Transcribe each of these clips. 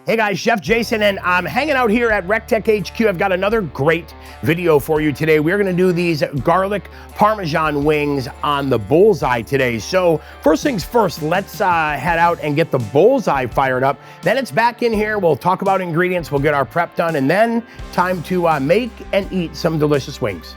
Hey guys, Chef Jason, and I'm hanging out here at Recteq HQ. I've got another great video for you today. We're gonna do these garlic Parmesan wings on the Bullseye today. So first things first, let's head out and get the Bullseye fired up. Then it's back in here, we'll talk about ingredients, we'll get our prep done, and then time to make and eat some delicious wings.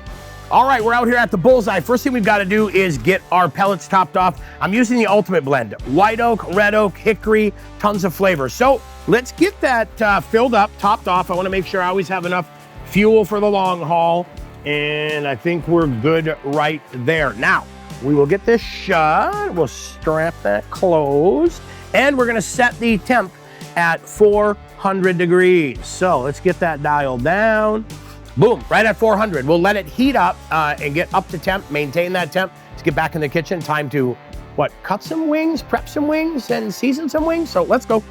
All right, we're out here at the Bullseye. First thing we've got to do is get our pellets topped off. I'm using the ultimate blend, white oak, red oak, hickory, tons of flavor. So let's get that filled up, topped off. I want to make sure I always have enough fuel for the long haul, and I think we're good right there. Now, we will get this shut. We'll strap that closed, and we're going to set the temp at 400 degrees. So let's get that dialed down. Boom, right at 400. We'll let it heat up and get up to temp, maintain that temp. Let's get back in the kitchen. Time to, cut some wings, prep some wings, and season some wings. So let's go.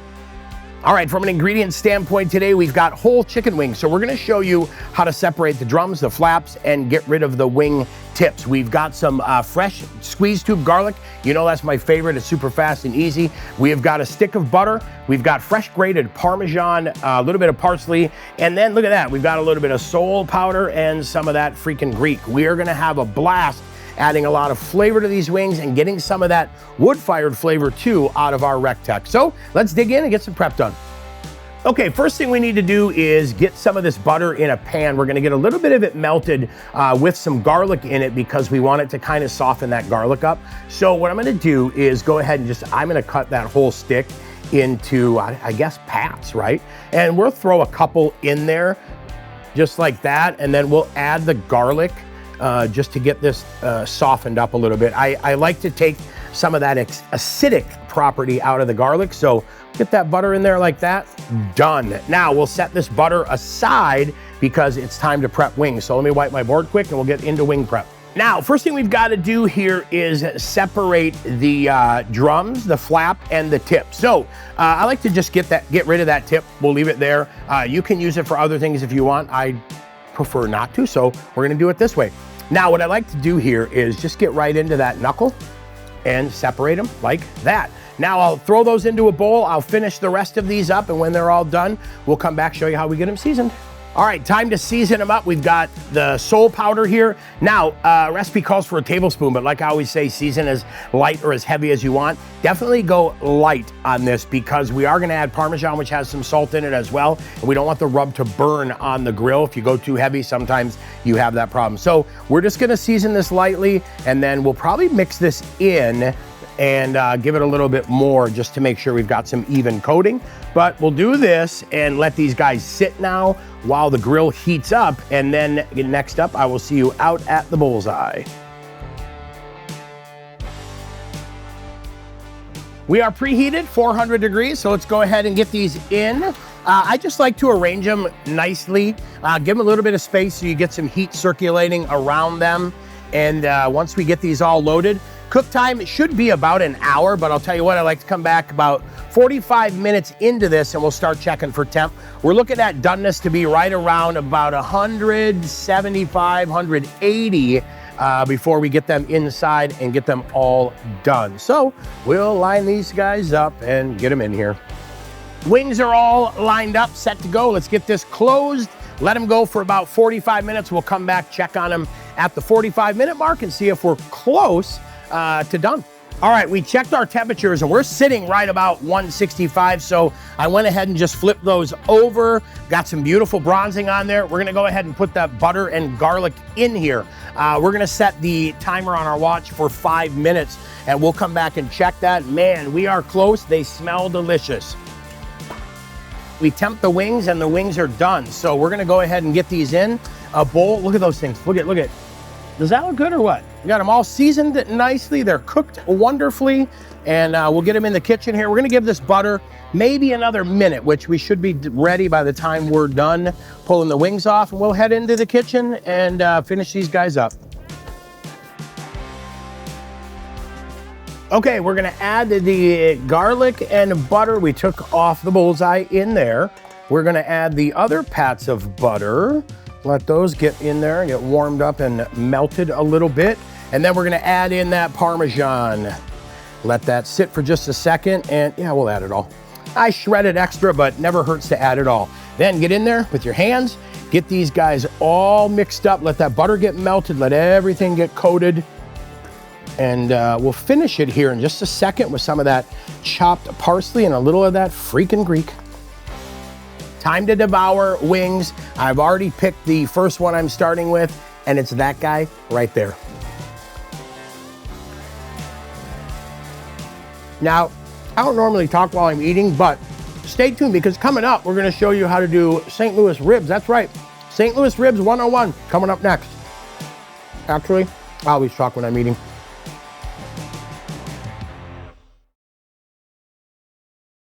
All right, from an ingredient standpoint today, we've got whole chicken wings. So we're gonna show you how to separate the drums, the flaps, and get rid of the wing tips. We've got some fresh squeeze tube garlic. You know that's my favorite, it's super fast and easy. We have got a stick of butter. We've got fresh grated Parmesan, a little bit of parsley, and then look at that, we've got a little bit of Sol powder and some of that freaking Greek. We are gonna have a blast adding a lot of flavor to these wings and getting some of that wood-fired flavor too out of our Recteq. So let's dig in and get some prep done. Okay, first thing we need to do is get some of this butter in a pan. We're gonna get a little bit of it melted with some garlic in it because we want it to kind of soften that garlic up. So what I'm gonna do is go ahead and I'm gonna cut that whole stick into, I guess, pats, right? And we'll throw a couple in there just like that, and then we'll add the garlic just to get this softened up a little bit. I like to take some of that acidic property out of the garlic, so get that butter in there like that, done. Now we'll set this butter aside because it's time to prep wings. So let me wipe my board quick and we'll get into wing prep. Now, first thing we've got to do here is separate the drums, the flap, and the tip. So I like to just get rid of that tip. We'll leave it there. You can use it for other things if you want. I prefer not to, so we're gonna do it this way. Now, what I like to do here is just get right into that knuckle and separate them like that. Now I'll throw those into a bowl. I'll finish the rest of these up, and when they're all done, we'll come back, show you how we get them seasoned. All right, time to season them up. We've got the Sol powder here. Now, recipe calls for a tablespoon, but like I always say, season as light or as heavy as you want. Definitely go light on this because we are gonna add Parmesan, which has some salt in it as well. And we don't want the rub to burn on the grill. If you go too heavy, sometimes you have that problem. So we're just gonna season this lightly, and then we'll probably mix this in and give it a little bit more just to make sure we've got some even coating. But we'll do this and let these guys sit now while the grill heats up, and then next up, I will see you out at the Bullseye. We are preheated, 400 degrees, so let's go ahead and get these in. I just like to arrange them nicely, give them a little bit of space so you get some heat circulating around them. And once we get these all loaded, cook time, it should be about an hour, but I'll tell you what, I like to come back about 45 minutes into this and we'll start checking for temp. We're looking at doneness to be right around about 175, 180 before we get them inside and get them all done. So we'll line these guys up and get them in here. Wings are all lined up, set to go. Let's get this closed. Let them go for about 45 minutes. We'll come back, check on them at the 45-minute mark and see if we're close to done. All right, we checked our temperatures and we're sitting right about 165. So I went ahead and just flipped those over. Got some beautiful bronzing on there. We're gonna go ahead and put that butter and garlic in here. We're gonna set the timer on our watch for 5 minutes and we'll come back and check that. Man, we are close. They smell delicious. We temp the wings and the wings are done. So we're gonna go ahead and get these in a bowl. Look at those things, look at. Does that look good or what? We got them all seasoned nicely. They're cooked wonderfully. And we'll get them in the kitchen here. We're gonna give this butter maybe another minute, which we should be ready by the time we're done pulling the wings off. And we'll head into the kitchen and finish these guys up. Okay, we're gonna add the garlic and butter. We took off the Bullseye in there. We're gonna add the other pats of butter. Let those get in there and get warmed up and melted a little bit. And then we're gonna add in that Parmesan. Let that sit for just a second and yeah, we'll add it all. I shredded extra, but never hurts to add it all. Then get in there with your hands, get these guys all mixed up, let that butter get melted, let everything get coated. And we'll finish it here in just a second with some of that chopped parsley and a little of that freaking Greek. Time to devour wings. I've already picked the first one I'm starting with, and it's that guy right there. Now, I don't normally talk while I'm eating, but stay tuned because coming up, we're gonna show you how to do St. Louis ribs. That's right, St. Louis ribs 101 coming up next. Actually, I always talk when I'm eating.